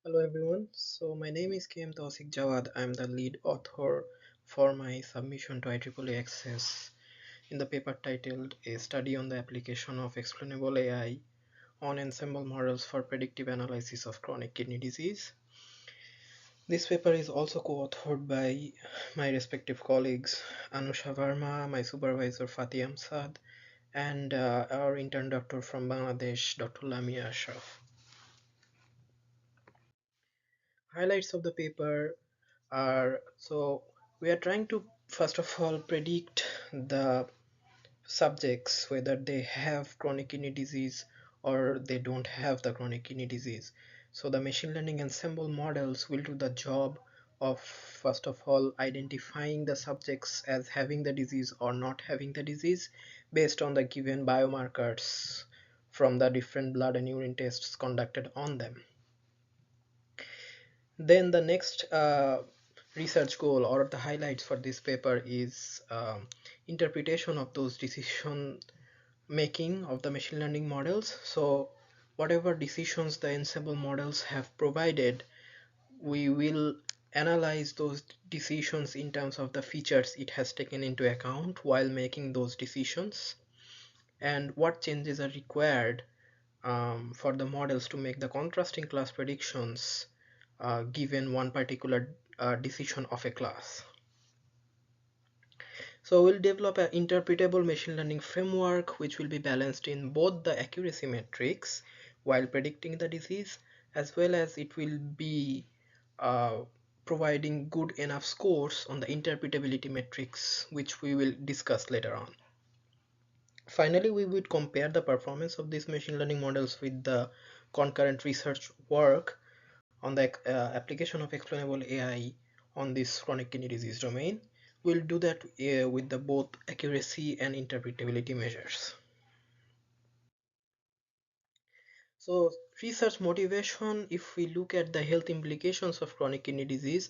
Hello everyone. So my name is KM Tausik Jawad. I'm the lead author for my submission to IEEE Access in the paper titled A Study on the Application of Explainable AI on Ensemble Models for Predictive Analysis of Chronic Kidney Disease. This paper is also co-authored by my respective colleagues Anusha Verma, my supervisor Fatih Amsad, and our intern doctor from Bangladesh, Dr. Lamia Ashraf. Highlights of the paper are, we are trying to first of all predict the subjects whether they have chronic kidney disease or they don't have the chronic kidney disease. So the machine learning ensemble models will do the job of first of all identifying the subjects as having the disease or not having the disease based on the given biomarkers from the different blood and urine tests conducted on them. Then the next research goal or the highlights for this paper is interpretation of those decision making of the machine learning models. So whatever decisions the ensemble models have provided, we will analyze those decisions in terms of the features it has taken into account while making those decisions, and what changes are required for the models to make the contrasting class predictions given one particular decision of a class. So we'll develop an interpretable machine learning framework which will be balanced in both the accuracy metrics while predicting the disease, as well as it will be uh, providing good enough scores on the interpretability metrics, which we will discuss later on. Finally, we would compare the performance of these machine learning models with the concurrent research work on the application of explainable AI on this chronic kidney disease domain. We'll do that with the both accuracy and interpretability measures. So research motivation, if we look at the health implications of chronic kidney disease,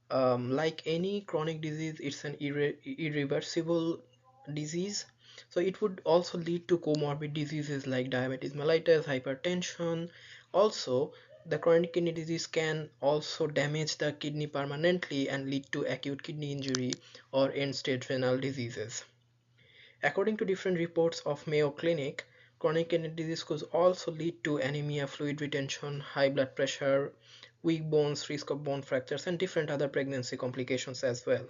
like any chronic disease, it's an irreversible disease. So it would also lead to comorbid diseases like diabetes mellitus, hypertension. Also, the chronic kidney disease can also damage the kidney permanently and lead to acute kidney injury or end-stage renal diseases. According to different reports of Mayo Clinic, chronic kidney disease could also lead to anemia, fluid retention, high blood pressure, weak bones, risk of bone fractures, and different other pregnancy complications as well.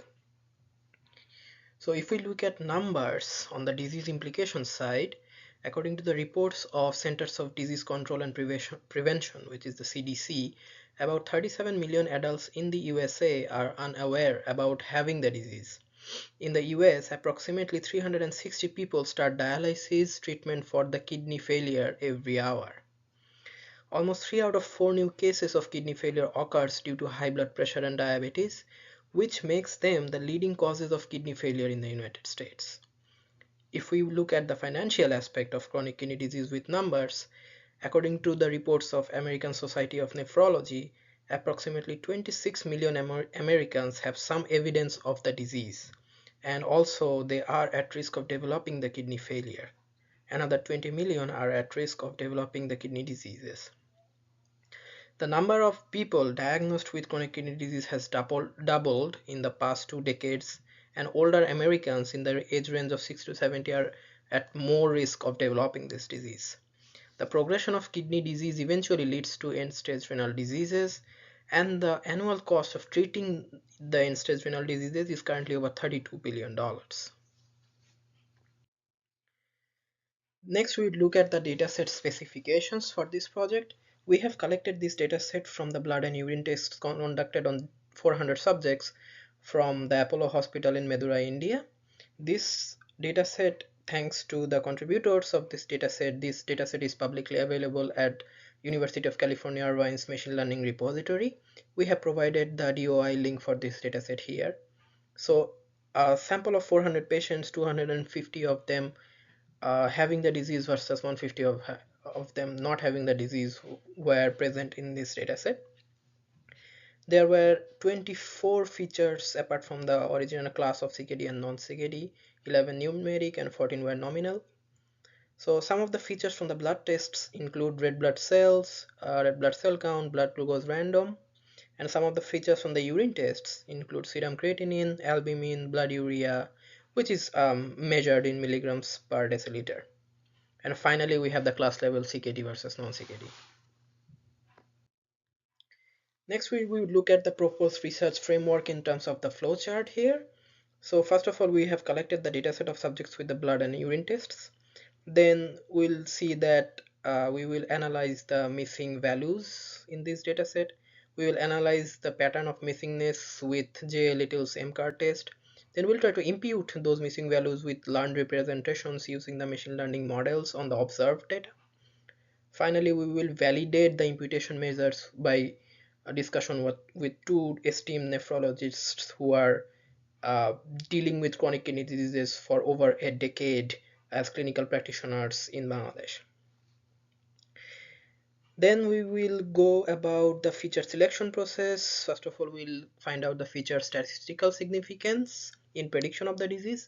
So if we look at numbers on the disease implication side, according to the reports of Centers of Disease Control and Prevention, which is the CDC, about 37 million adults in the USA are unaware about having the disease. In the US, approximately 360 people start dialysis treatment for the kidney failure every hour. Almost 3 out of 4 new cases of kidney failure occurs due to high blood pressure and diabetes, which makes them the leading causes of kidney failure in the United States. If we look at the financial aspect of chronic kidney disease with numbers, according to the reports of American Society of Nephrology, approximately 26 million Americans have some evidence of the disease, and also they are at risk of developing the kidney failure. Another 20 million are at risk of developing the kidney diseases. The number of people diagnosed with chronic kidney disease has doubled in the past 2 decades, and older Americans in the age range of 6 to 70 are at more risk of developing this disease. The progression of kidney disease eventually leads to end-stage renal diseases, and the annual cost of treating the end-stage renal diseases is currently over $32 billion. Next, we look at the dataset specifications for this project. We have collected this dataset from the blood and urine tests conducted on 400 subjects from the Apollo Hospital in Madurai, India. This dataset, thanks to the contributors of this dataset is publicly available at University of California Irvine's machine learning repository. We have provided the DOI link for this dataset here. So a sample of 400 patients, 250 of them having the disease versus 150 of them not having the disease were present in this dataset. There were 24 features apart from the original class of CKD and non-CKD, 11 numeric and 14 were nominal. So some of the features from the blood tests include red blood cells, red blood cell count, blood glucose random, and some of the features from the urine tests include serum creatinine, albumin, blood urea, which is measured in milligrams per deciliter. And finally, we have the class level CKD versus non-CKD. Next, we will look at the proposed research framework in terms of the flowchart here. So first of all, we have collected the dataset of subjects with the blood and urine tests. Then we'll see that we will analyze the missing values in this dataset. We will analyze the pattern of missingness with J. Little's MCAR test. Then we'll try to impute those missing values with learned representations using the machine learning models on the observed data. Finally, we will validate the imputation measures by a discussion with two esteemed nephrologists who are dealing with chronic kidney diseases for over a decade as clinical practitioners in Bangladesh. Then we will go about the feature selection process. First of all, we'll find out the feature statistical significance in prediction of the disease.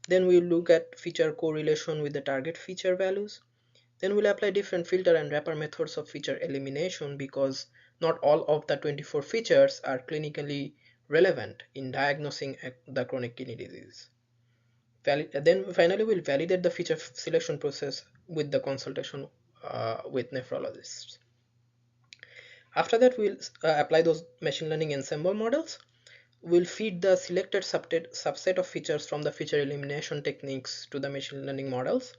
Then we'll look at feature correlation with the target feature values. Then we'll apply different filter and wrapper methods of feature elimination because not all of the 24 features are clinically relevant in diagnosing the chronic kidney disease. Then finally, we'll validate the feature selection process with the consultation with nephrologists. After that, we'll apply those machine learning ensemble models. We'll feed the selected subset of features from the feature elimination techniques to the machine learning models.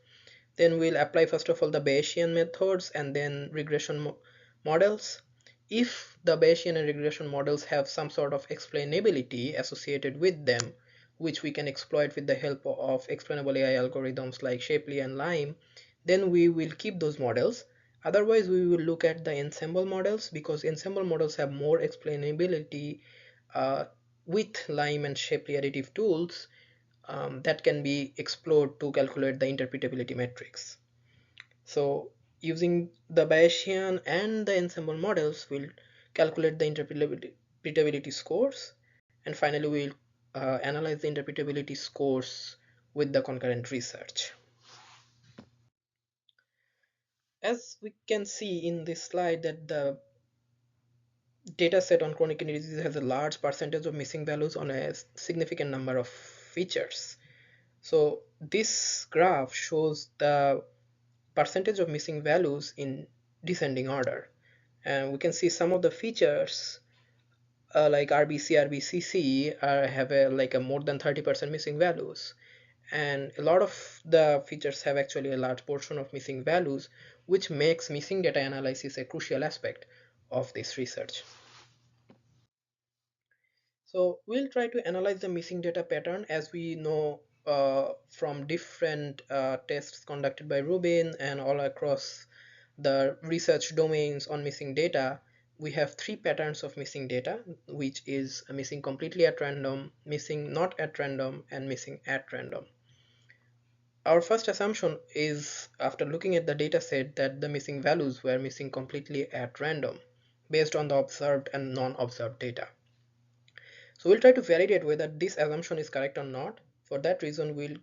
Then we'll apply first of all the Bayesian methods and then regression models. If the Bayesian and regression models have some sort of explainability associated with them, which we can exploit with the help of explainable AI algorithms like Shapley and Lime, then we will keep those models. Otherwise, we will look at the ensemble models because ensemble models have more explainability uh, with Lime and Shapley additive tools that can be explored to calculate the interpretability metrics. So using the Bayesian and the ensemble models, we'll calculate the interpretability scores, and finally we'll analyze the interpretability scores with the concurrent research. As we can see in this slide that the data set on chronic kidney disease has a large percentage of missing values on a significant number of features. So this graph shows the percentage of missing values in descending order, and we can see some of the features like RBC, RBCC have a more than 30% missing values, and a lot of the features have actually a large portion of missing values, which makes missing data analysis a crucial aspect of this research. So we'll try to analyze the missing data pattern. As we know from different tests conducted by Rubin and all across the research domains on missing data, we have three patterns of missing data, which is missing completely at random, missing not at random, and missing at random. Our first assumption is, after looking at the data set, that the missing values were missing completely at random based on the observed and non-observed data. So we'll try to validate whether this assumption is correct or not. For that reason, we'll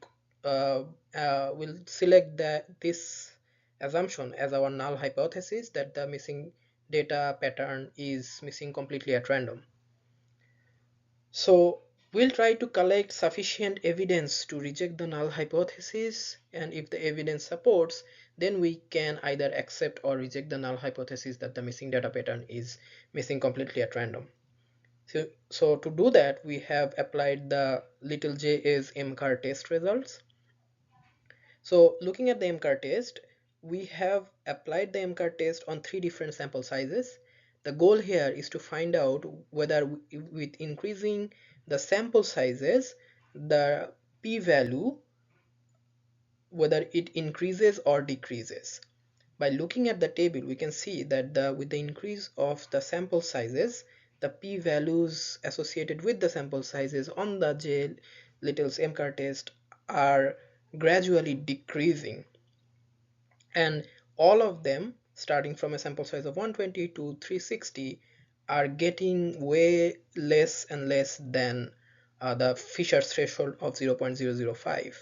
select this assumption as our null hypothesis that the missing data pattern is missing completely at random. So we'll try to collect sufficient evidence to reject the null hypothesis, and if the evidence supports, then we can either accept or reject the null hypothesis that the missing data pattern is missing completely at random. So to do that, we have applied the little j's MCAR test results. So looking at the MCAR test, we have applied the MCAR test on three different sample sizes. The goal here is to find out whether with increasing the sample sizes, the p-value, whether it increases or decreases. By looking at the table, we can see that with the increase of the sample sizes, the p-values associated with the sample sizes on the J. Little's MCAR test are gradually decreasing, and all of them, starting from a sample size of 120 to 360, are getting way less and less than the Fisher's threshold of 0.005.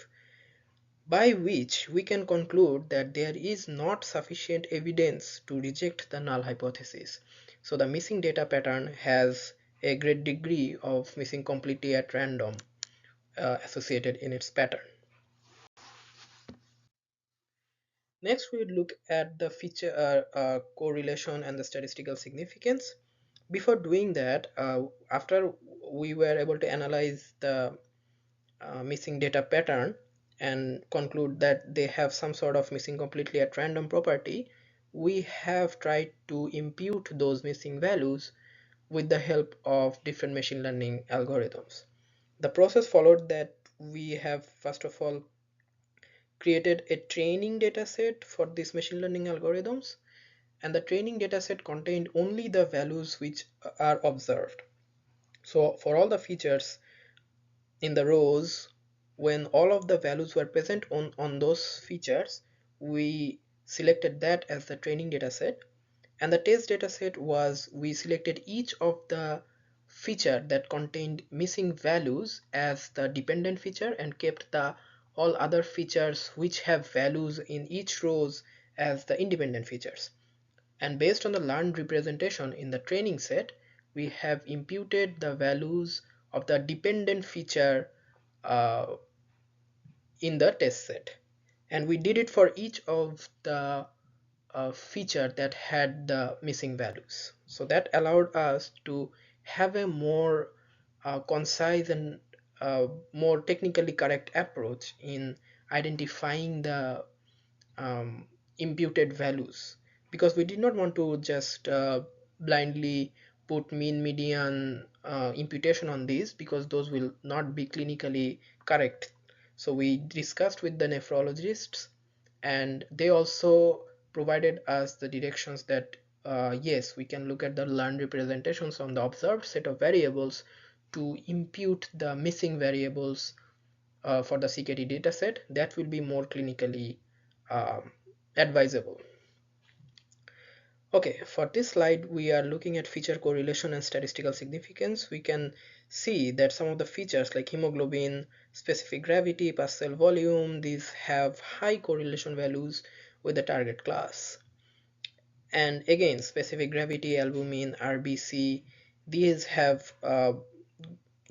by which we can conclude that there is not sufficient evidence to reject the null hypothesis. So the missing data pattern has a great degree of missing completely at random associated in its pattern. Next, we look at the feature correlation and the statistical significance. Before doing that, after we were able to analyze the missing data pattern and conclude that they have some sort of missing completely at random property, we have tried to impute those missing values with the help of different machine learning algorithms. The process followed that we have first of all created a training dataset for these machine learning algorithms, and the training dataset contained only the values which are observed. So for all the features in the rows, when all of the values were present on those features, we selected that as the training dataset, and the test dataset was we selected each of the feature that contained missing values as the dependent feature and kept the all other features which have values in each rows as the independent features. And based on the learned representation in the training set, we have imputed the values of the dependent feature uh, in the test set, and we did it for each of the feature that had the missing values. So that allowed us to have a more concise and more technically correct approach in identifying the um, imputed values, because we did not want to just blindly put mean median imputation on these, because those will not be clinically correct. So we discussed with the nephrologists, and they also provided us the directions that yes, we can look at the learned representations on the observed set of variables to impute the missing variables for the CKD dataset. That will be more clinically um, advisable. Okay, for this slide we are looking at feature correlation and statistical significance. We can see that some of the features like hemoglobin, specific gravity, past cell volume, these have high correlation values with the target class. And again, specific gravity, albumin, RBC, these have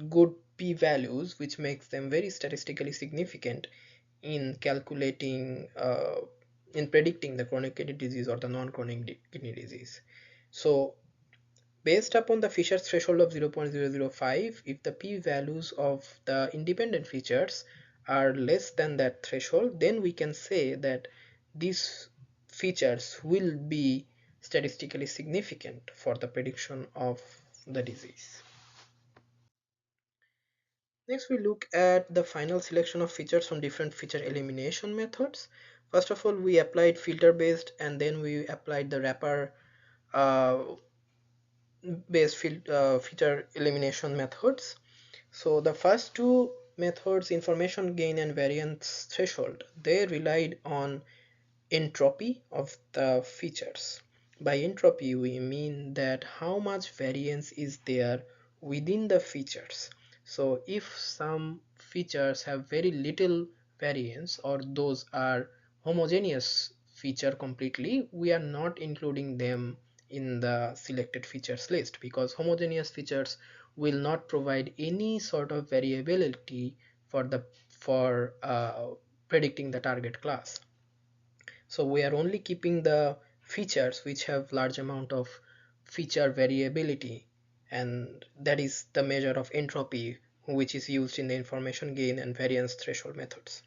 good p-values, which makes them very statistically significant in calculating in predicting the chronic kidney disease or the non-chronic kidney disease. So based upon the Fisher's threshold of 0.005, if the p-values of the independent features are less than that threshold, then we can say that these features will be statistically significant for the prediction of the disease. Next, we look at the final selection of features from different feature elimination methods. First of all, we applied filter based, and then we applied the wrapper uh, based feature elimination methods. So the first two methods, information gain and variance threshold, they relied on entropy of the features. By entropy, we mean that how much variance is there within the features. So if some features have very little variance, or those are homogeneous feature completely, we are not including them in the selected features list, because homogeneous features will not provide any sort of variability for the for predicting the target class. So we are only keeping the features which have large amount of feature variability, and that is the measure of entropy which is used in the information gain and variance threshold methods.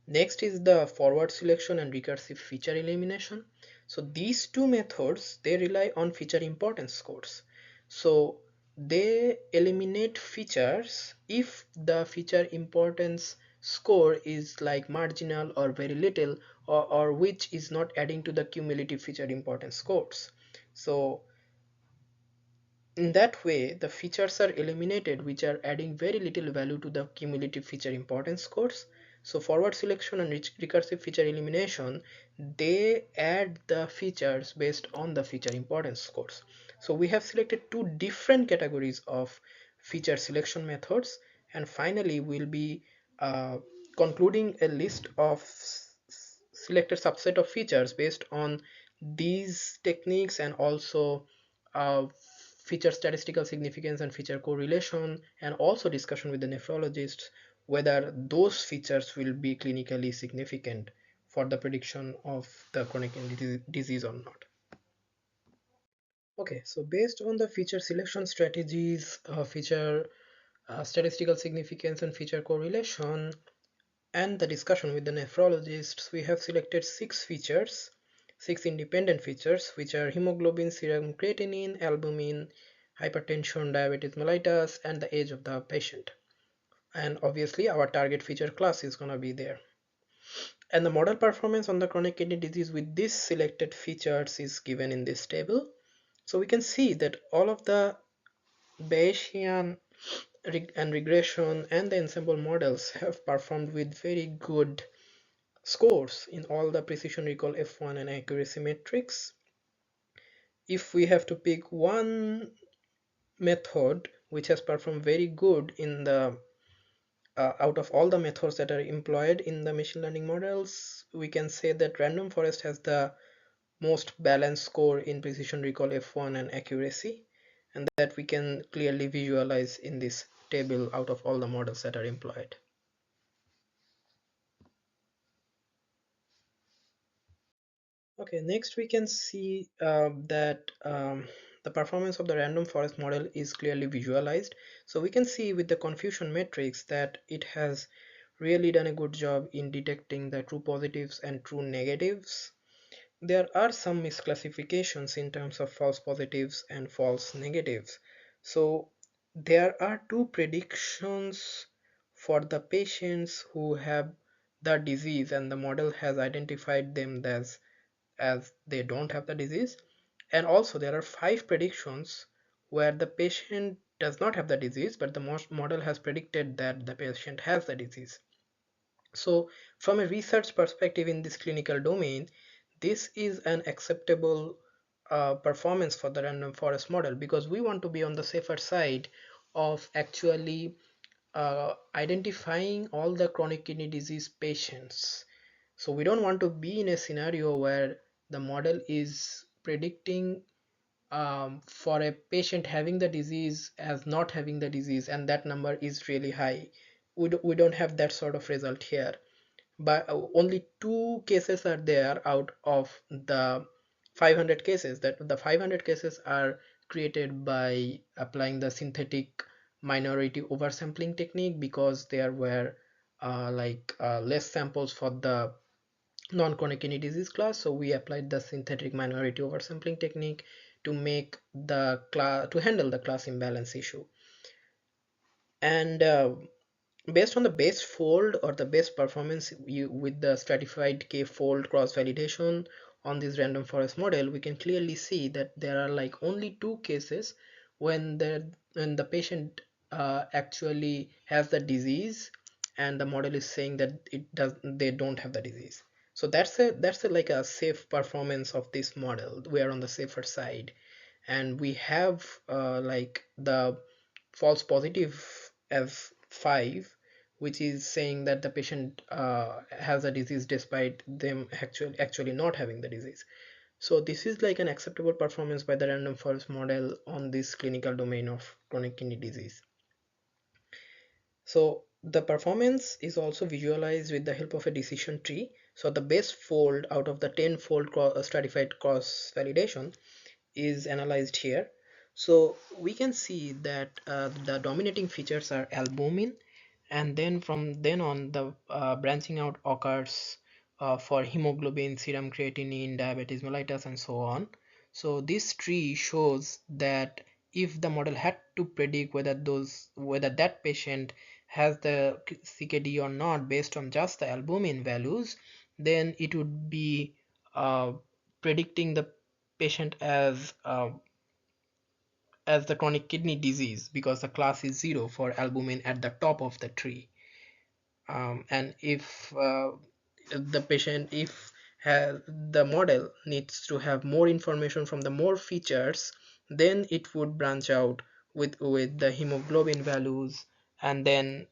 Next is the forward selection and recursive feature elimination. So these two methods, they rely on feature importance scores. So they eliminate features if the feature importance score is like marginal or very little, or which is not adding to the cumulative feature importance scores. So in that way, the features are eliminated which are adding very little value to the cumulative feature importance scores. So forward selection and recursive feature elimination, they add the features based on the feature importance scores. So we have selected two different categories of feature selection methods, and finally we'll be concluding a list of selected subset of features based on these techniques, and also uh, feature statistical significance and feature correlation, and also discussion with the nephrologists whether those features will be clinically significant for the prediction of the chronic kidney disease or not. Okay, so based on the feature selection strategies, feature statistical significance and feature correlation, and the discussion with the nephrologists, we have selected six independent features, which are hemoglobin, serum creatinine, albumin, hypertension, diabetes mellitus, and the age of the patient. And obviously our target feature class is going to be there. And the model performance on the chronic kidney disease with these selected features is given in this table. So we can see that all of the Bayesian and regression and the ensemble models have performed with very good scores in all the precision recall F1 and accuracy metrics. If we have to pick one method which has performed very good in the out of all the methods that are employed in the machine learning models, we can say that random forest has the most balanced score in precision recall F1 and accuracy, and that we can clearly visualize in this table out of all the models that are employed. Okay, next we can see that the performance of the random forest model is clearly visualized. So we can see with the confusion matrix that it has really done a good job in detecting the true positives and true negatives. There are some misclassifications in terms of false positives and false negatives. So there are two predictions for the patients who have the disease, and the model has identified them as they don't have the disease. And also there are five predictions where the patient does not have the disease, but the model has predicted that the patient has the disease. So from a research perspective in this clinical domain, this is an acceptable performance for the random forest model, because we want to be on the safer side of actually identifying all the chronic kidney disease patients. So we don't want to be in a scenario where the model is predicting for a patient having the disease as not having the disease, and that number is really high. We don't have that sort of result here. But only two cases are there out of the 500 cases. That the 500 cases are created by applying the synthetic minority oversampling technique, because there were less samples for the non-chronic kidney disease class. So we applied the synthetic minority oversampling technique to make the class to handle the class imbalance issue. And based on the base fold or the base performance with the stratified K-fold cross validation on this random forest model, we can clearly see that there are like only two cases when the patient actually has the disease, and the model is saying that they don't have the disease. So that's a like a safe performance of this model. We are on the safer side, and we have like the false positive F5, which is saying that the patient has a disease despite them actually not having the disease. So this is like an acceptable performance by the random forest model on this clinical domain of chronic kidney disease. So the performance is also visualized with the help of a decision tree. So the best fold out of the 10-fold stratified cross validation is analyzed here. So we can see that the dominating features are albumin, and then from then on the branching out occurs for hemoglobin, serum creatinine, diabetes mellitus, and so on. So this tree shows that if the model had to predict whether that patient has the CKD or not based on just the albumin values, then it would be predicting the patient as the chronic kidney disease, because the class is 0 for albumin at the top of the tree. And if the patient if the model needs to have more information from the more features, then it would branch out with the hemoglobin values, and then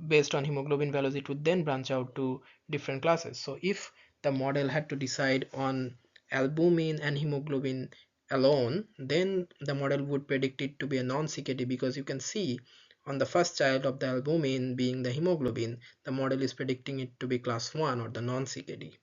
based on hemoglobin values, it would then branch out to different classes. So if the model had to decide on albumin and hemoglobin alone, then the model would predict it to be a non-CKD, because you can see on the first child of the albumin being the hemoglobin, the model is predicting it to be class 1 or the non-CKD.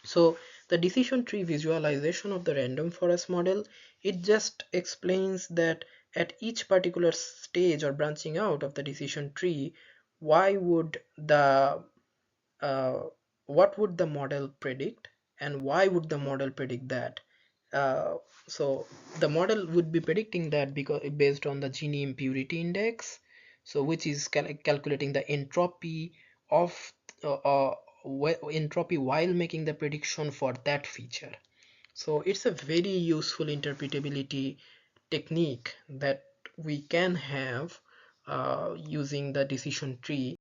So the decision tree visualization of the random forest model, it just explains that at each particular stage or branching out of the decision tree, why would the uh, what would the model predict, and why would the model predict that. uh, so the model would be predicting that because based on the Gini impurity index, so which is calculating the entropy of entropy while making the prediction for that feature. So it's a very useful interpretability technique that we can have using the decision tree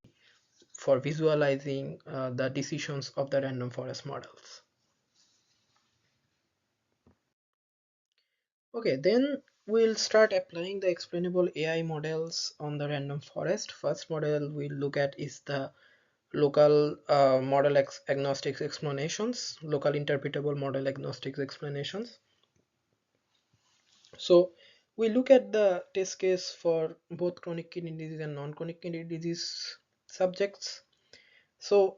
for visualizing the decisions of the random forest models. Okay, then we'll start applying the explainable AI models on the random forest. First model we'll look at is the local model agnostic explanations, local interpretable model agnostic explanations. So we look at the test case for both chronic kidney disease and non-chronic kidney disease subjects. So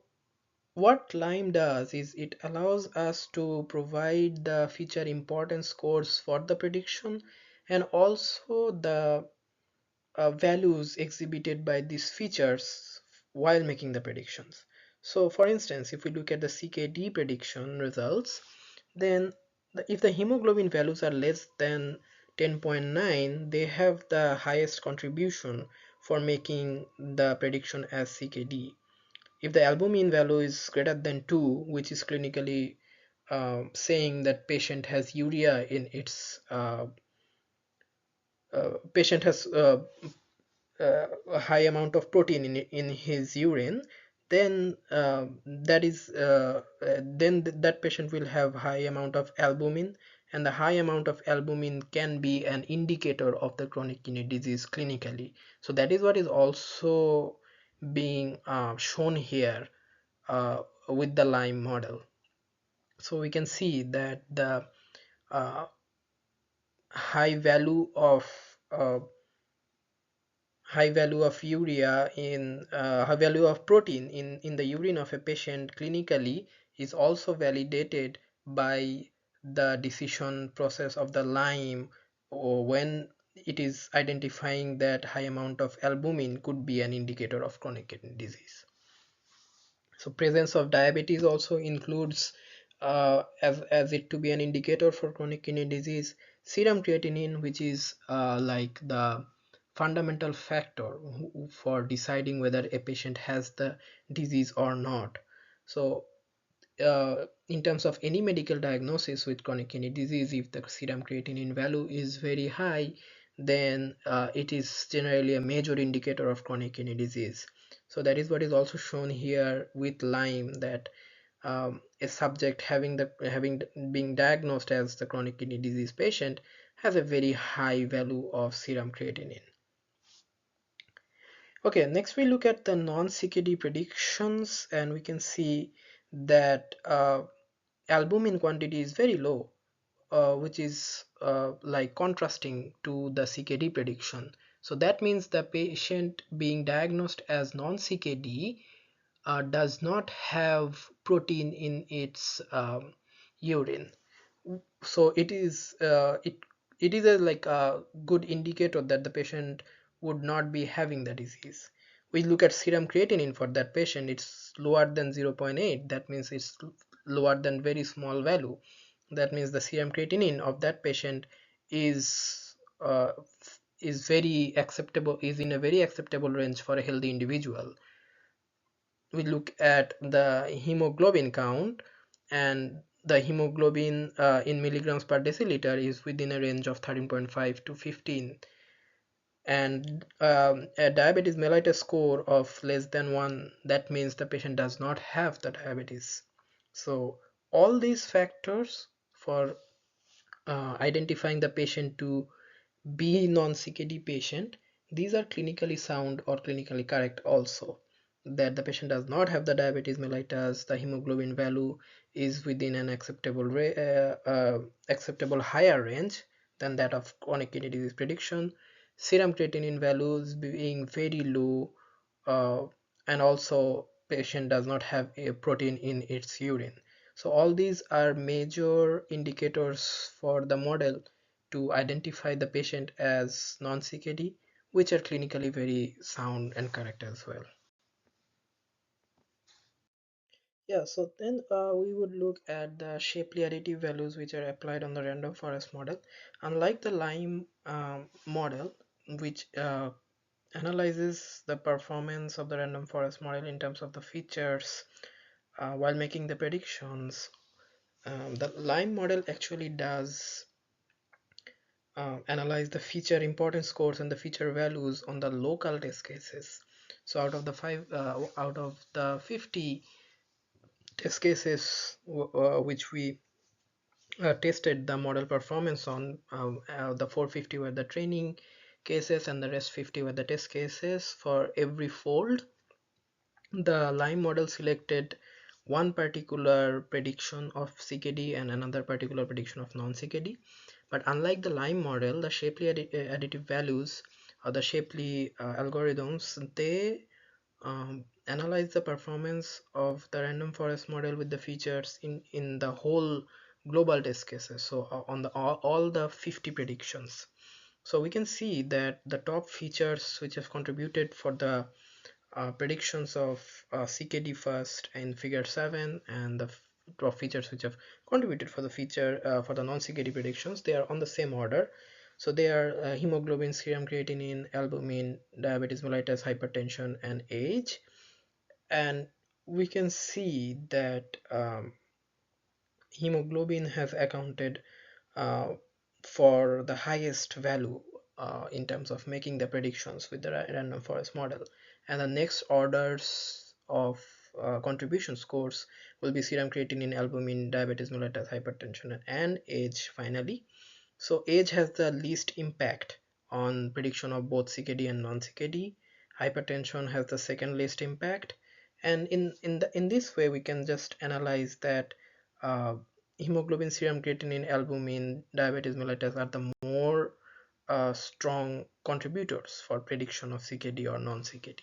what Lyme does is it allows us to provide the feature importance scores for the prediction, and also the values exhibited by these features while making the predictions. So for instance, if we look at the CKD prediction results, then if the hemoglobin values are less than 10.9, they have the highest contribution for making the prediction as CKD. If the albumin value is greater than 2, which is clinically saying that patient has urea in its patient has a high amount of protein in his urine, then that patient will have high amount of albumin, and the high amount of albumin can be an indicator of the chronic kidney disease clinically. So that is what is also being shown here with the Lyme model. So we can see that the uh, high value of uh, high value of urea in high value of protein in the urine of a patient clinically is also validated by the decision process of the Lyme, or when it is identifying that high amount of albumin could be an indicator of chronic kidney disease. So presence of diabetes also includes as it to be an indicator for chronic kidney disease. Serum creatinine, which is like the fundamental factor for deciding whether a patient has the disease or not. So in terms of any medical diagnosis with chronic kidney disease, if the serum creatinine value is very high, then it is generally a major indicator of chronic kidney disease. So that is what is also shown here with Lyme, that a subject having being diagnosed as the chronic kidney disease patient has a very high value of serum creatinine. Okay, next we look at the non-CKD predictions, and we can see that albumin quantity is very low, which is like contrasting to the CKD prediction. So that means the patient being diagnosed as non-CKD does not have protein in its urine. So it is a like a good indicator that the patient would not be having the disease. We look at serum creatinine for that patient, it's lower than 0.8. That means it's lower than very small value. That means the serum creatinine of that patient is uh, is very acceptable, is in a very acceptable range for a healthy individual. We look at the hemoglobin count, and the hemoglobin in milligrams per deciliter is within a range of 13.5 to 15, and a diabetes mellitus score of less than 1, that means the patient does not have the diabetes. So all these factors for identifying the patient to be non-CKD patient these are clinically sound or clinically correct also, that the patient does not have the diabetes mellitus, the hemoglobin value is within an acceptable higher range than that of chronic kidney disease prediction, serum creatinine values being very low, uh, and also patient does not have a protein in its urine. So all these are major indicators for the model to identify the patient as non-CKD, which are clinically very sound and correct as well. Yeah, so then we would look at the Shapley additive values which are applied on the random forest model. Unlike the Lime model, which analyzes the performance of the random forest model in terms of the features while making the predictions, the Lime model actually does analyze the feature importance scores and the feature values on the local test cases. So out of the 50 test cases which we tested the model performance on, the 450 were the training cases and the rest 50 were the test cases. For every fold, the Lime model selected one particular prediction of CKD and another particular prediction of non-CKD. But unlike the Lime model, the Shapley additive values or the Shapley algorithms, they analyze the performance of the random forest model with the features in the whole global test cases. So on the all the 50 predictions. So we can see that the top features which have contributed for the predictions of CKD first in figure 7, and the top features which have contributed for the feature for the non-CKD predictions, they are on the same order. So they are hemoglobin, serum creatinine, albumin, diabetes mellitus, hypertension, and age. And we can see that hemoglobin has accounted uh, for the highest value in terms of making the predictions with the random forest model, and the next orders of contribution scores will be serum creatinine, albumin, diabetes mellitus, hypertension, and age finally. So age has the least impact on prediction of both CKD and non-CKD. Hypertension has the second least impact, and in this way we can just analyze that uh, hemoglobin, serum creatinine, albumin, diabetes mellitus are the more strong contributors for prediction of CKD or non-CKD.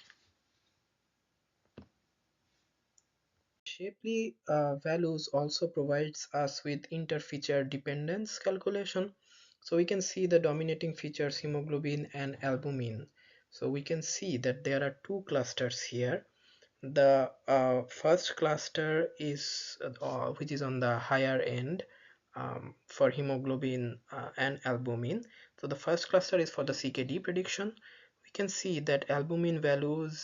Shapley values also provides us with interfeature dependence calculation. So we can see the dominating features hemoglobin and albumin. So we can see that there are two clusters here. The first cluster is which is on the higher end for hemoglobin and albumin. So the first cluster is for the CKD prediction. We can see that albumin values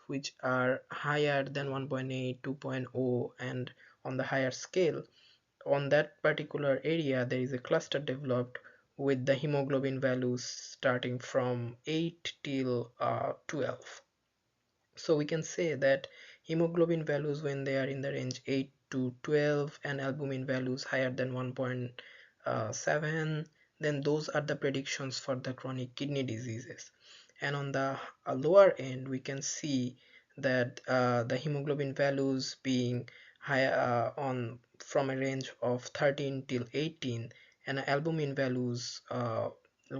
which are higher than 1.8, 2.0, and on the higher scale, on that particular area there is a cluster developed with the hemoglobin values starting from 8 till 12. So we can say that hemoglobin values when they are in the range 8 to 12 and albumin values higher than 1.7, then those are the predictions for the chronic kidney diseases. And on the lower end we can see that the hemoglobin values being high on from a range of 13 till 18, and albumin values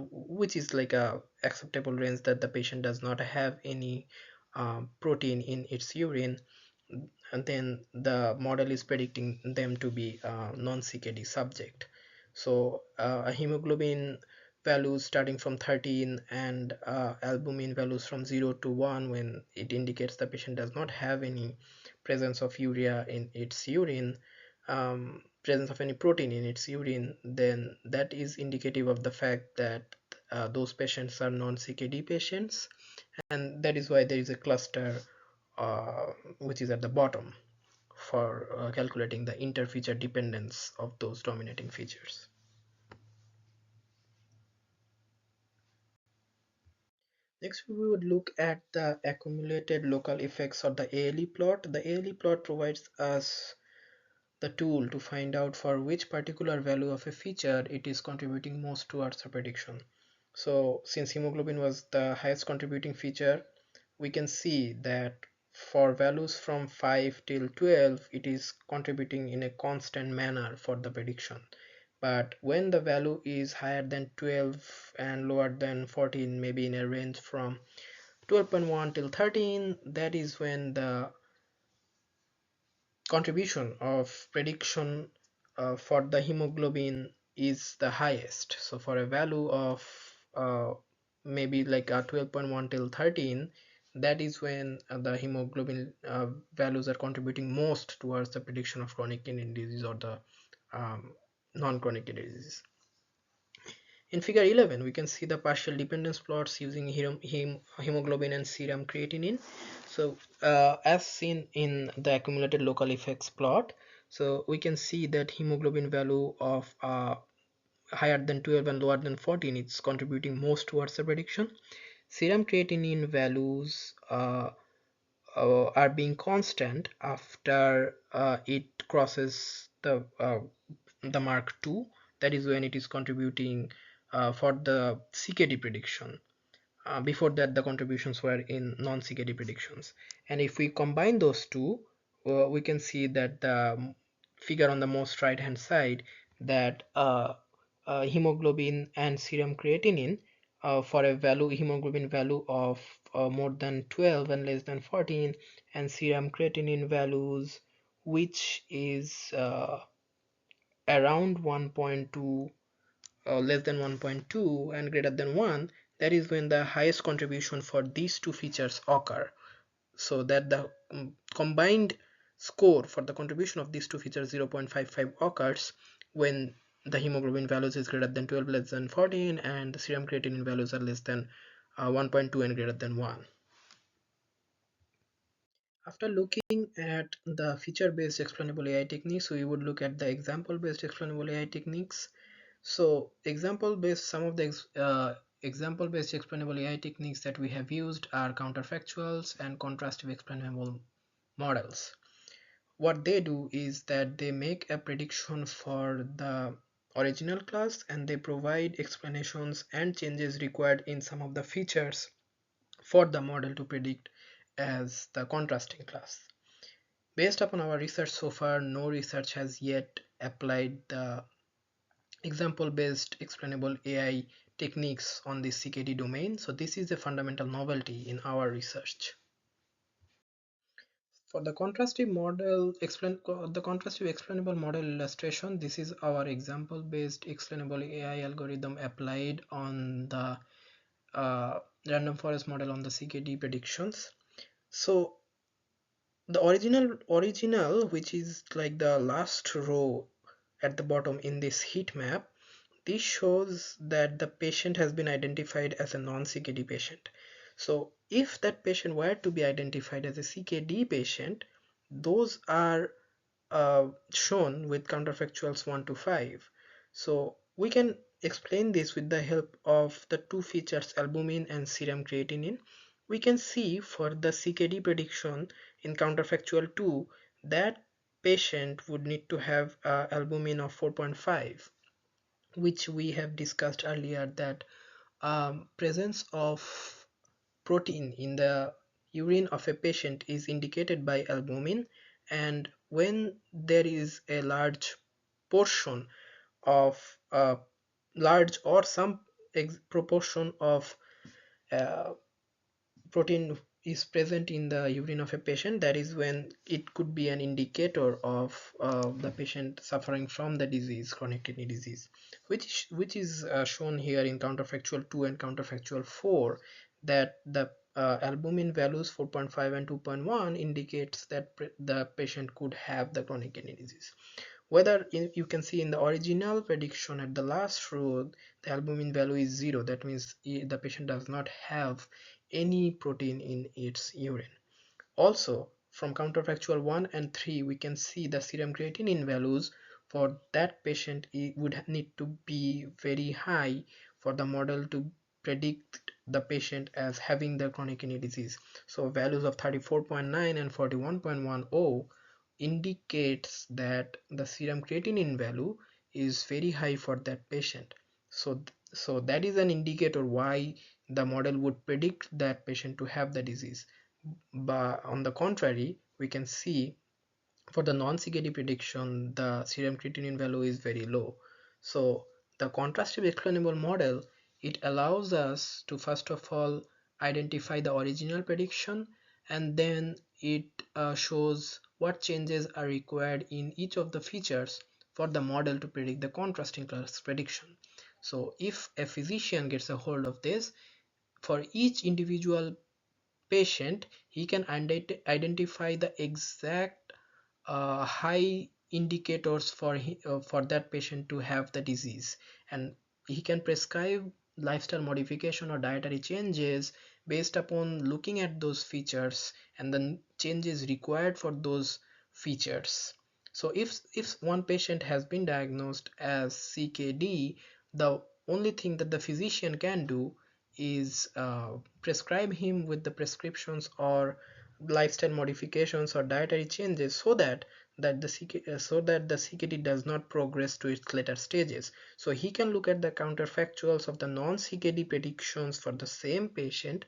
which is like a acceptable range, that the patient does not have any protein in its urine, and then the model is predicting them to be non-CKD subject. So a hemoglobin values starting from 13 and albumin values from 0 to 1, when it indicates the patient does not have any presence of urea in its urine, presence of any protein in its urine, then that is indicative of the fact that those patients are non-CKD patients, and that is why there is a cluster uh, which is at the bottom for calculating the interfeature dependence of those dominating features. Next, we would look at the accumulated local effects or the ALE plot. The ALE plot provides us the tool to find out for which particular value of a feature it is contributing most towards the prediction. So since hemoglobin was the highest contributing feature, we can see that for values from 5 till 12 it is contributing in a constant manner for the prediction. But when the value is higher than 12 and lower than 14, maybe in a range from 12.1 till 13, that is when the contribution of prediction for the hemoglobin is the highest. So for a value of uh, maybe like 12.1 till 13, that is when the hemoglobin values are contributing most towards the prediction of chronic kidney disease or the um, non-chronic kidney disease. In figure 11, we can see the partial dependence plots using hemoglobin and serum creatinine. So as seen in the accumulated local effects plot, so we can see that hemoglobin value of higher than 12 and lower than 14 is contributing most towards the prediction. Serum creatinine values are being constant after it crosses the mark 2. That is when it is contributing for the CKD prediction. Before that the contributions were in non-CKD predictions, and if we combine those two, we can see that the figure on the most right hand side, that hemoglobin and serum creatinine for a value hemoglobin value of more than 12 and less than 14, and serum creatinine values which is around 1.2, less than 1.2 and greater than 1, that is when the highest contribution for these two features occur. So that the combined score for the contribution of these two features 0.55 occurs when the hemoglobin values is greater than 12, less than 14, and the serum creatinine values are less than 1.2 and greater than 1. After looking at the feature-based explainable AI techniques, we would look at the example-based explainable AI techniques. So example-based, some of the example-based explainable AI techniques that we have used are counterfactuals and contrastive explainable models. What they do is that they make a prediction for the original class and they provide explanations and changes required in some of the features for the model to predict as the contrasting class. Based upon our research so far, no research has yet applied the example based explainable AI techniques on the CKD domain, so this is a fundamental novelty in our research. For the contrastive model the contrastive explainable model illustration, this is our example based explainable AI algorithm applied on the random forest model on the CKD predictions. So the original which is like the last row at the bottom in this heat map, this shows that the patient has been identified as a non-CKD patient. So if that patient were to be identified as a CKD patient, those are shown with counterfactuals 1 to 5. So we can explain this with the help of the two features albumin and serum creatinine. We can see for the CKD prediction in counterfactual 2 that patient would need to have albumin of 4.5, which we have discussed earlier, that presence of protein in the urine of a patient is indicated by albumin, and when there is a large portion of large or some proportion of uh, protein is present in the urine of a patient, that is when it could be an indicator of the patient suffering from the disease, chronic kidney disease, which is shown here in counterfactual 2 and counterfactual 4, that the albumin values 4.5 and 2.1 indicates that the patient could have the chronic kidney disease. Whether you can see in the original prediction at the last row, the albumin value is 0. That means the patient does not have any protein in its urine. Also, from counterfactual 1 and 3, we can see the serum creatinine values for that patient would need to be very high for the model to predict the patient as having the chronic kidney disease. So values of 34.9 and 41.10 indicates that the serum creatinine value is very high for that patient. So So that is an indicator why the model would predict that patient to have the disease. But on the contrary, we can see for the non-CKD prediction, the serum creatinine value is very low. So the contrastive explainable model, it allows us to first of all identify the original prediction, and then it shows what changes are required in each of the features for the model to predict the contrasting class prediction. So if a physician gets a hold of this, for each individual patient, he can identify the exact high indicators for that patient to have the disease, and he can prescribe lifestyle modification or dietary changes based upon looking at those features and the changes required for those features. So if one patient has been diagnosed as CKD, the only thing that the physician can do is prescribe him with the prescriptions or lifestyle modifications or dietary changes so that the CKD does not progress to its later stages. So he can look at the counterfactuals of the non-CKD predictions for the same patient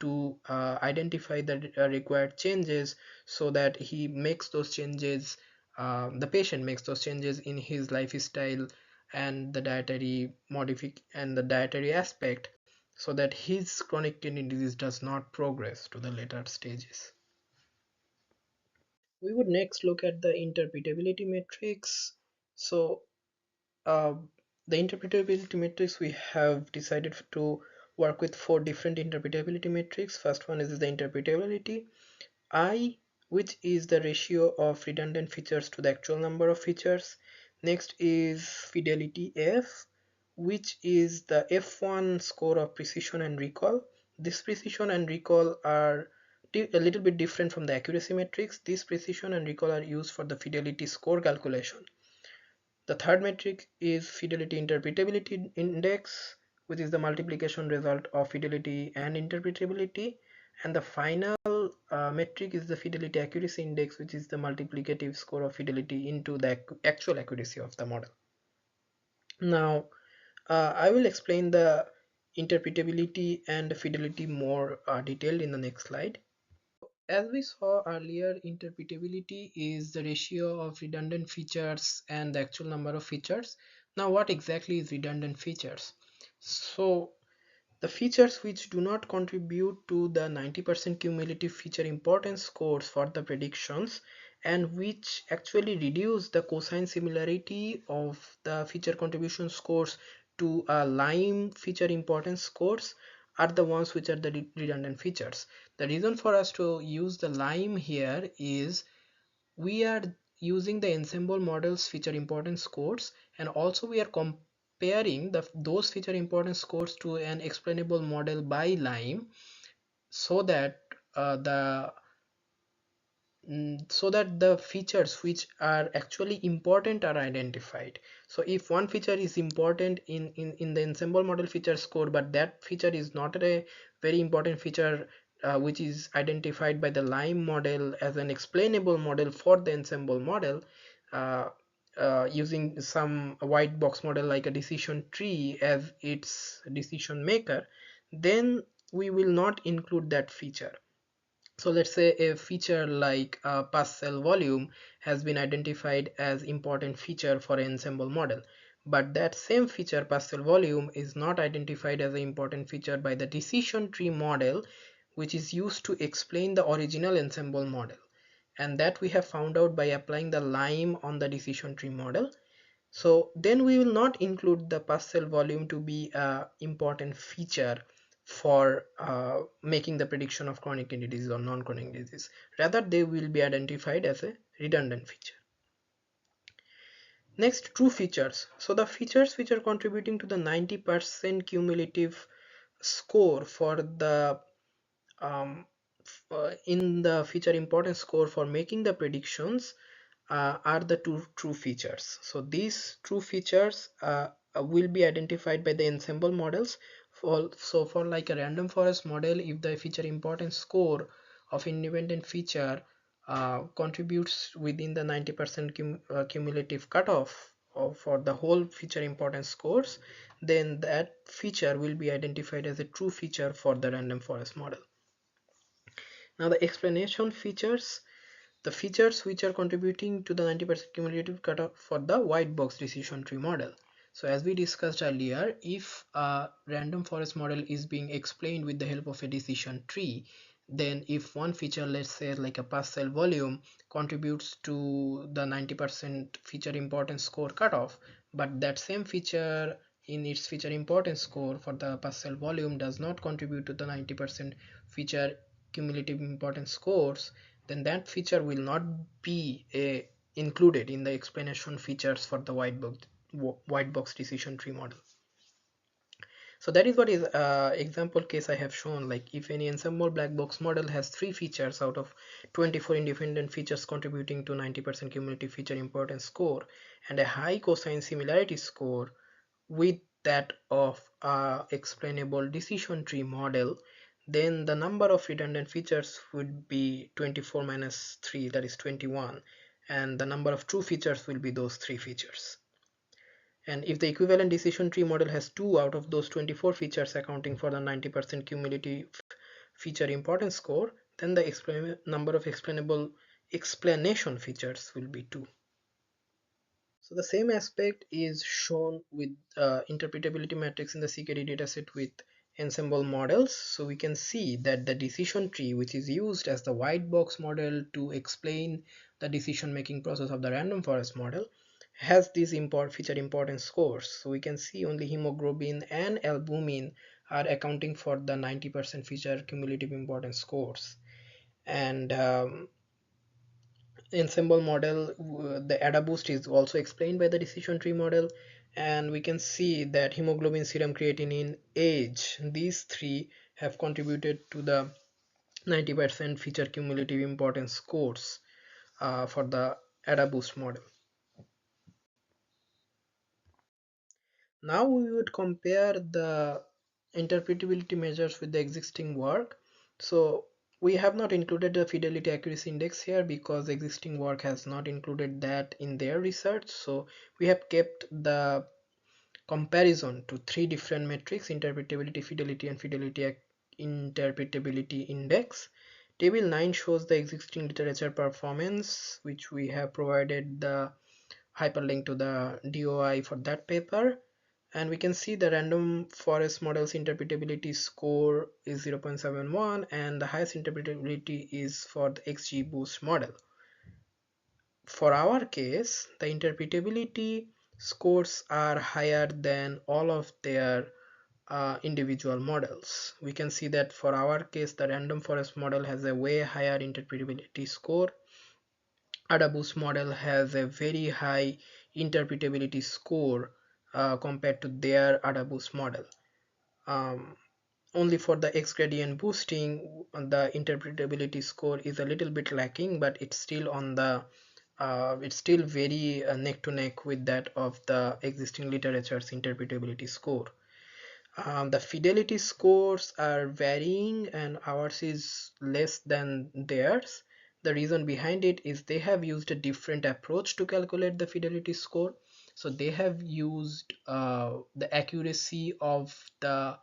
to identify the required changes, so that he makes those changes, the patient makes those changes in his lifestyle and the dietary aspect, so that his chronic kidney disease does not progress to the later stages. We would next look at the interpretability matrix. So uh, the interpretability matrix, we have decided to work with 4 different interpretability matrix. First one is the interpretability I, which is the ratio of redundant features to the actual number of features. Next is fidelity F, which is the F1 score of precision and recall. This precision and recall are a little bit different from the accuracy matrix. This precision and recall are used for the fidelity score calculation. The third metric is fidelity interpretability index, which is the multiplication result of fidelity and interpretability. And the final metric is the fidelity accuracy index, which is the multiplicative score of fidelity into the actual accuracy of the model. Now, I will explain the interpretability and fidelity more detailed in the next slide. As we saw earlier, interpretability is the ratio of redundant features and the actual number of features. Now, what exactly is redundant features? So, the features which do not contribute to the 90% cumulative feature importance scores for the predictions, and which actually reduce the cosine similarity of the feature contribution scores to Lime feature importance scores, are the ones which are the redundant features. The reason for us to use the Lime here is we are using the Ensemble Models feature importance scores, and also we are comparing those feature importance scores to an explainable model by Lime, so that the so that the features which are actually important are identified. So if one feature is important in the Ensemble model feature score, but that feature is not a very important feature which is identified by the Lime model as an explainable model for the Ensemble model, uh, using some white box model like a decision tree as its decision maker, then we will not include that feature. So let's say a feature like pass cell volume has been identified as important feature for an ensemble model, but that same feature pass cell volume is not identified as an important feature by the decision tree model, which is used to explain the original ensemble model, and that we have found out by applying the Lime on the decision tree model. So then we will not include the pass cell volume to be a important feature for making the prediction of chronic kidney disease or non-chronic disease. Rather, they will be identified as a redundant feature. Next, true features. So the features which are contributing to the 90% cumulative score for the in the feature importance score for making the predictions are the two true features. So these true features will be identified by the ensemble models. For like a random forest model, if the feature importance score of independent feature contributes within the 90% cumulative cutoff for the whole feature importance scores, then that feature will be identified as a true feature for the random forest model. Now the explanation features, the features which are contributing to the 90% cumulative cutoff for the white box decision tree model. So as we discussed earlier, if a random forest model is being explained with the help of a decision tree, then if one feature, let's say like a pass cell volume, contributes to the 90% feature importance score cutoff, but that same feature in its feature importance score for the pass cell volume does not contribute to the 90% feature cumulative importance scores, then that feature will not be included in the explanation features for the white box decision tree model. So that is what is example case I have shown. Like if any ensemble black box model has 3 features out of 24 independent features contributing to 90% cumulative feature importance score and a high cosine similarity score with that of explainable decision tree model, then the number of redundant features would be 24 minus 3, that is 21, and the number of true features will be those 3 features. And if the equivalent decision tree model has 2 out of those 24 features accounting for the 90% cumulative feature importance score, then the number of explainable explanation features will be 2. So the same aspect is shown with interpretability matrix in the CKD dataset with ensemble models. So we can see that the decision tree, which is used as the white box model to explain the decision making process of the random forest model, has these feature importance scores. So we can see only hemoglobin and albumin are accounting for the 90% feature cumulative importance scores. And ensemble model, the ADA boost is also explained by the decision tree model, and we can see that hemoglobin, serum creatinine, age, these 3 have contributed to the 90% feature cumulative importance scores for the ADA boost model. Now we would compare the interpretability measures with the existing work. So we have not included the fidelity accuracy index here because existing work has not included that in their research. So we have kept the comparison to 3 different metrics: interpretability, fidelity, and fidelity interpretability index. Table 9 shows the existing literature performance, which we have provided the hyperlink to the DOI for that paper. And we can see the random forest model's interpretability score is 0.71 and the highest interpretability is for the XGBoost model. For our case, the interpretability scores are higher than all of their individual models. We can see that for our case, the random forest model has a way higher interpretability score. AdaBoost model has a very high interpretability score compared to their AdaBoost model. Only for the X gradient boosting, the interpretability score is a little bit lacking, but it's still on the it's still very neck to neck with that of the existing literature's interpretability score. The fidelity scores are varying and ours is less than theirs. The reason behind it is they have used a different approach to calculate the fidelity score. So they have used the accuracy of the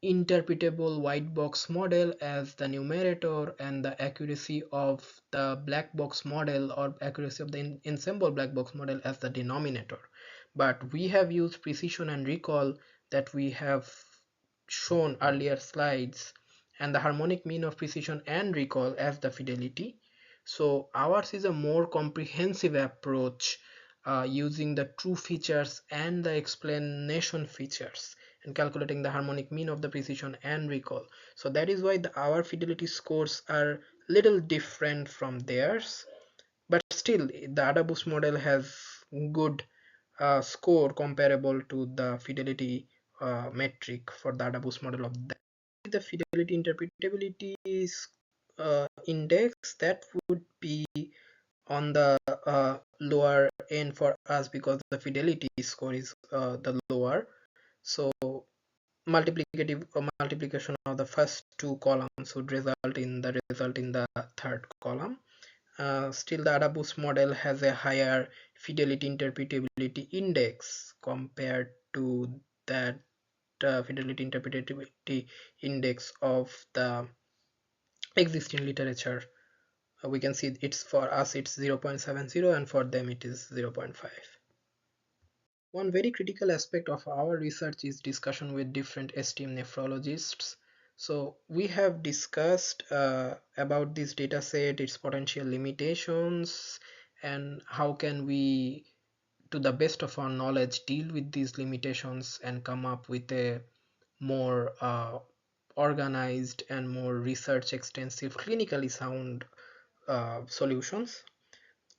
interpretable white box model as the numerator and the accuracy of the black box model or accuracy of the ensemble black box model as the denominator. But we have used precision and recall that we have shown earlier slides and the harmonic mean of precision and recall as the fidelity. So ours is a more comprehensive approach using the true features and the explanation features and calculating the harmonic mean of the precision and recall. So that is why our fidelity scores are little different from theirs, but still the AdaBoost model has good score comparable to the fidelity metric for the AdaBoost model of that. The fidelity interpretability index, that would be on the lower end for us because the fidelity score is the lower. So multiplication of the first 2 columns would result in the third column. still the AdaBoost model has a higher fidelity interpretability index compared to that fidelity interpretability index of the existing literature. We can see it's for us it's 0.70 and for them it is 0.5. One very critical aspect of our research is discussion with different esteemed nephrologists. So we have discussed about this data set, its potential limitations, and how can we, to the best of our knowledge, deal with these limitations and come up with a more organized and more research extensive, clinically sound solutions.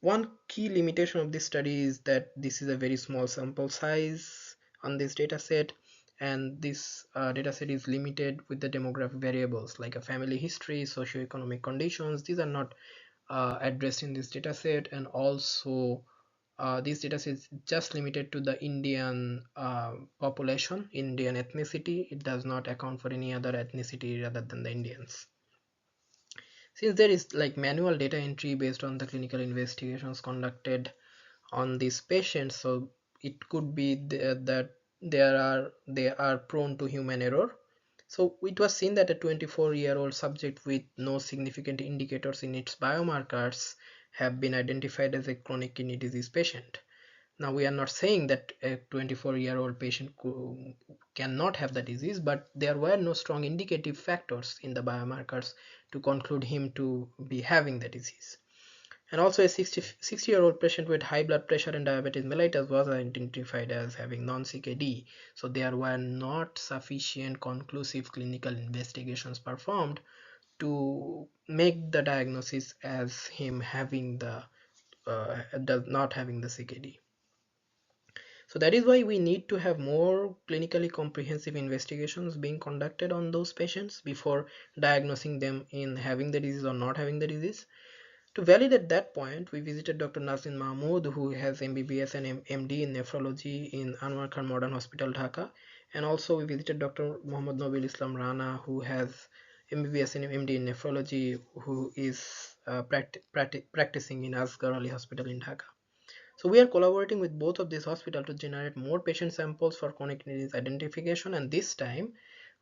One key limitation of this study is that this is a very small sample size on this dataset, and this dataset is limited with the demographic variables like a family history, socioeconomic conditions. These are not addressed in this dataset, and also this dataset is just limited to the Indian population, Indian ethnicity. It does not account for any other ethnicity rather than the Indians. Since there is like manual data entry based on the clinical investigations conducted on these patients, so it could be that they are prone to human error. So it was seen that a 24-year-old subject with no significant indicators in its biomarkers have been identified as a chronic kidney disease patient. Now we are not saying that a 24-year-old patient cannot have the disease, but there were no strong indicative factors in the biomarkers to conclude him to be having the disease. And also a 60-year-old patient with high blood pressure and diabetes mellitus was identified as having non-CKD. So there were not sufficient conclusive clinical investigations performed to make the diagnosis as him having the not having the CKD. So that is why we need to have more clinically comprehensive investigations being conducted on those patients before diagnosing them in having the disease or not having the disease. To validate that point, we visited Dr. Nazrin Mahmood, who has MBBS and MD in nephrology in Anwar Khan Modern Hospital, Dhaka. And also we visited Dr. Muhammad Nabil Islam Rana, who has MBBS and MD in nephrology, who is practicing in Asghar Ali Hospital in Dhaka. So we are collaborating with both of these hospitals to generate more patient samples for chronic kidney disease identification, and this time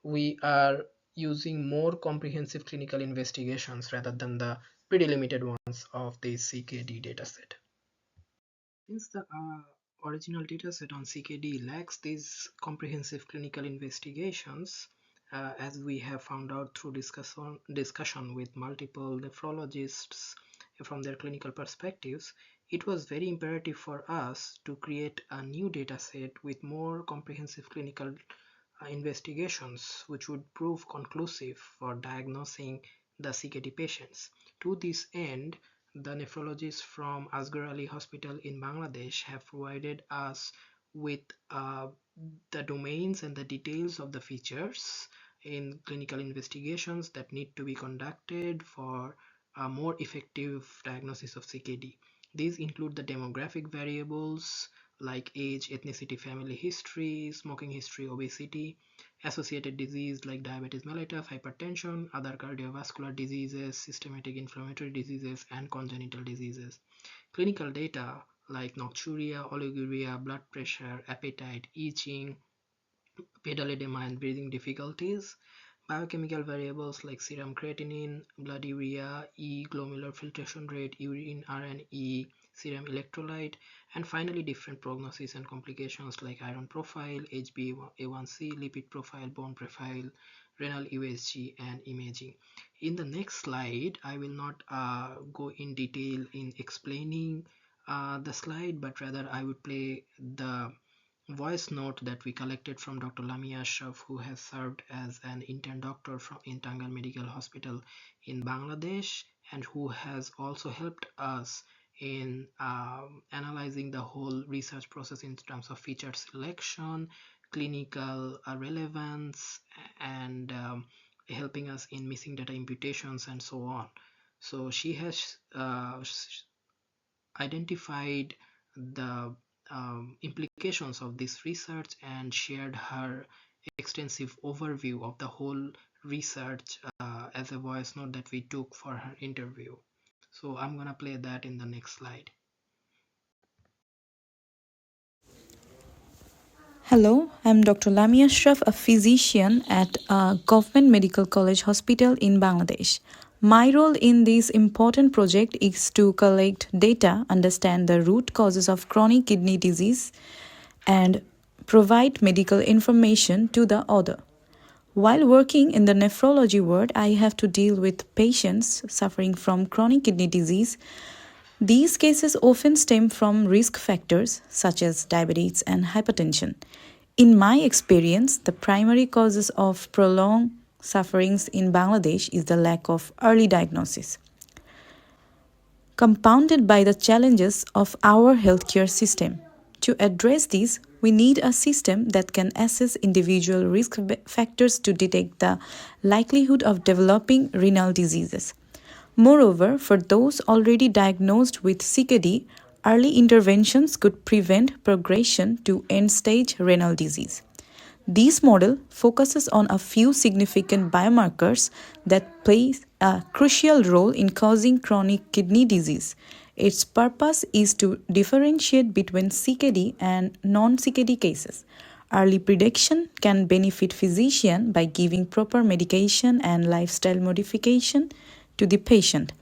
we are using more comprehensive clinical investigations rather than the pretty limited ones of the CKD dataset. Since the original dataset on CKD lacks these comprehensive clinical investigations, as we have found out through discussion with multiple nephrologists from their clinical perspectives, it was very imperative for us to create a new dataset with more comprehensive clinical investigations which would prove conclusive for diagnosing the CKD patients. To this end, the nephrologists from Asghar Ali Hospital in Bangladesh have provided us with the domains and the details of the features in clinical investigations that need to be conducted for a more effective diagnosis of CKD. These include the demographic variables like age, ethnicity, family history, smoking history, obesity, associated disease like diabetes mellitus, hypertension, other cardiovascular diseases, systematic inflammatory diseases, and congenital diseases. Clinical data like nocturia, oliguria, blood pressure, appetite, itching, pedal edema, and breathing difficulties. Biochemical variables like serum creatinine, blood urea, glomerular filtration rate, urine RNE, serum electrolyte, and finally different prognosis and complications like iron profile, HbA1c, lipid profile, bone profile, renal USG, and imaging. In the next slide, I will not go in detail in explaining the slide, but rather I would play the voice note that we collected from Dr. Lamia Ashraf, who has served as an intern doctor in Tangal Medical Hospital in Bangladesh, and who has also helped us in analyzing the whole research process in terms of feature selection, clinical relevance, and helping us in missing data imputations and so on. So she has identified the implications of this research and shared her extensive overview of the whole research as a voice note that we took for her interview. So I'm gonna play that in the next slide. Hello, I'm Dr. Lamia Ashraf, a physician at a government medical college hospital in Bangladesh. My role in this important project is to collect data, understand the root causes of chronic kidney disease, and provide medical information to the other. While working in the nephrology ward, I have to deal with patients suffering from chronic kidney disease. These cases often stem from risk factors such as diabetes and hypertension. In my experience, the primary causes of prolonged sufferings in Bangladesh is the lack of early diagnosis, compounded by the challenges of our healthcare system. To address this, we need a system that can assess individual risk factors to detect the likelihood of developing renal diseases. Moreover, for those already diagnosed with CKD, early interventions could prevent progression to end stage renal disease. This model focuses on a few significant biomarkers that play a crucial role in causing chronic kidney disease. Its purpose is to differentiate between CKD and non CKD cases. Early prediction can benefit physicians by giving proper medication and lifestyle modification to the patient.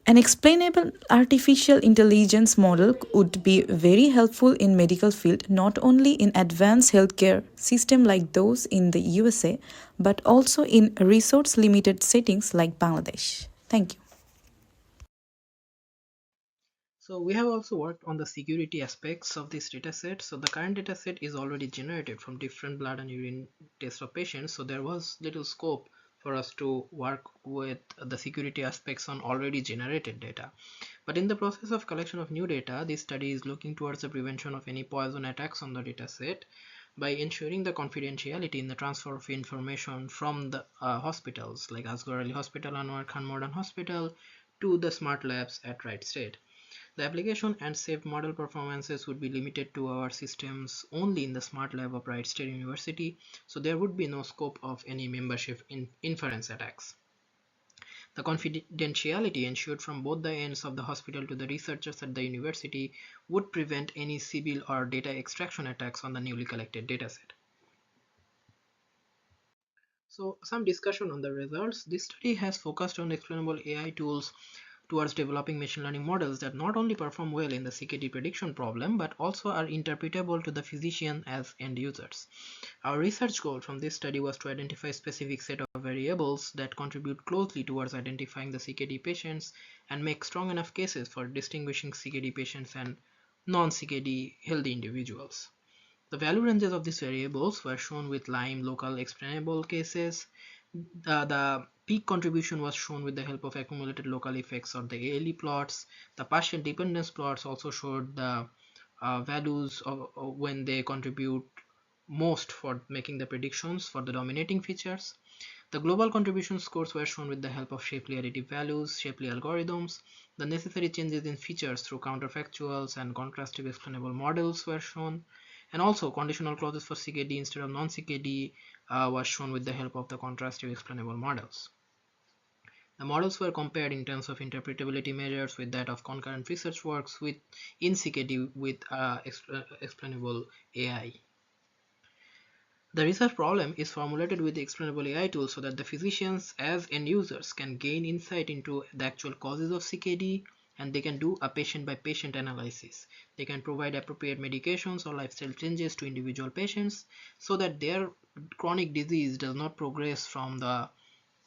An explainable artificial intelligence model would be very helpful in medical field, not only in advanced healthcare system like those in the USA, but also in resource limited settings like Bangladesh. Thank you. So we have also worked on the security aspects of this dataset. So the current dataset is already generated from different blood and urine tests of patients. So there was little scope for us to work with the security aspects on already generated data. But in the process of collection of new data, this study is looking towards the prevention of any poison attacks on the dataset by ensuring the confidentiality in the transfer of information from the hospitals like Asghar Ali Hospital, Anwar Khan Modern Hospital to the smart labs at Right State. The application and saved model performances would be limited to our systems only in the smart lab of Wright State University, so there would be no scope of any membership in inference attacks. The confidentiality ensured from both the ends of the hospital to the researchers at the university would prevent any civil or data extraction attacks on the newly collected dataset. So some discussion on the results. This study has focused on explainable AI tools towards developing machine learning models that not only perform well in the CKD prediction problem but also are interpretable to the physician as end users. Our research goal from this study was to identify a specific set of variables that contribute closely towards identifying the CKD patients and make strong enough cases for distinguishing CKD patients and non-CKD healthy individuals. The value ranges of these variables were shown with Lime local explainable cases. The peak contribution was shown with the help of accumulated local effects or the ALE plots. The partial dependence plots also showed the values of when they contribute most for making the predictions for the dominating features. The global contribution scores were shown with the help of Shapley additive values, Shapley algorithms. The necessary changes in features through counterfactuals and contrastive explainable models were shown. And also conditional clauses for CKD instead of non-CKD was shown with the help of the contrastive explainable models. The models were compared in terms of interpretability measures with that of concurrent research works with in CKD with explainable AI. The research problem is formulated with the explainable AI tool so that the physicians as end users can gain insight into the actual causes of CKD and they can do a patient by patient analysis. They can provide appropriate medications or lifestyle changes to individual patients so that their chronic disease does not progress from the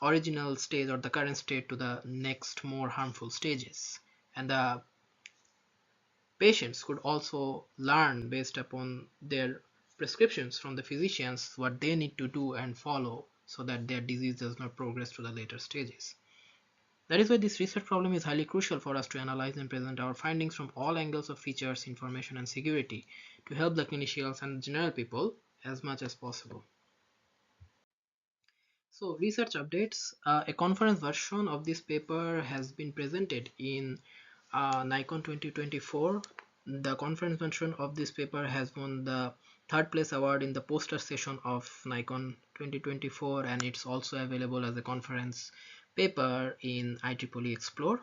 original stage or the current state to the next more harmful stages. And the patients could also learn based upon their prescriptions from the physicians what they need to do and follow so that their disease does not progress to the later stages. That is why this research problem is highly crucial for us to analyze and present our findings from all angles of features, information, and security to help the clinicians and general people as much as possible. So research updates. A conference version of this paper has been presented in Nikon 2024. The conference version of this paper has won the third place award in the poster session of Nikon 2024 and it's also available as a conference paper in IEEE Explore.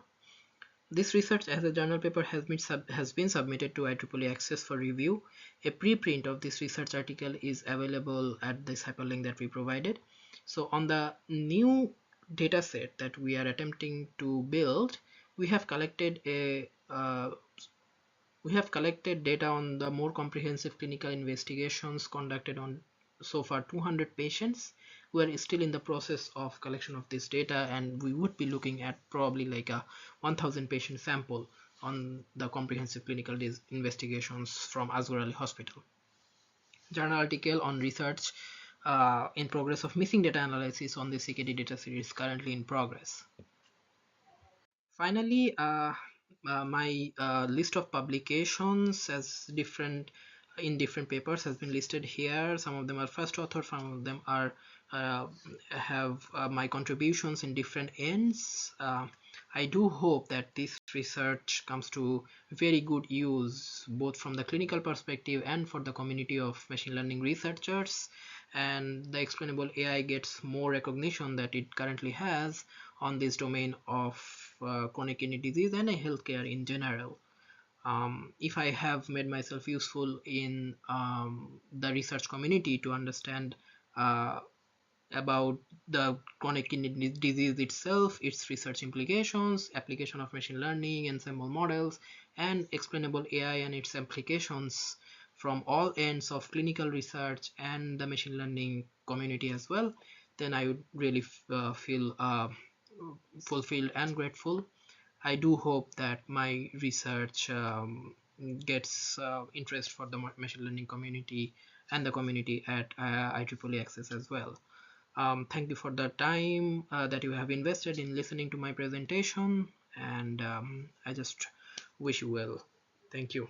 This research as a journal paper has been submitted to IEEE Access for review. A preprint of this research article is available at this hyperlink that we provided. So on the new dataset that we are attempting to build, we have collected data on the more comprehensive clinical investigations conducted on so far 200 patients. We are still in the process of collection of this data, and we would be looking at probably like a 1000 patient sample on the comprehensive clinical investigations from Asghar Ali Hospital. Journal article on research in progress of missing data analysis on the CKD data series currently in progress. Finally, my list of publications as different papers has been listed here. Some of them are first author, some of them are have my contributions in different ends. I do hope that this research comes to very good use both from the clinical perspective and for the community of machine learning researchers, and the explainable AI gets more recognition that it currently has on this domain of chronic kidney disease and healthcare in general. If I have made myself useful in the research community to understand about the chronic kidney disease itself, its research implications, application of machine learning, ensemble models, and explainable AI and its applications from all ends of clinical research and the machine learning community as well, then I would really feel fulfilled and grateful. I do hope that my research gets interest for the machine learning community and the community at IEEE Access as well. Thank you for the time that you have invested in listening to my presentation, and I just wish you well. Thank you.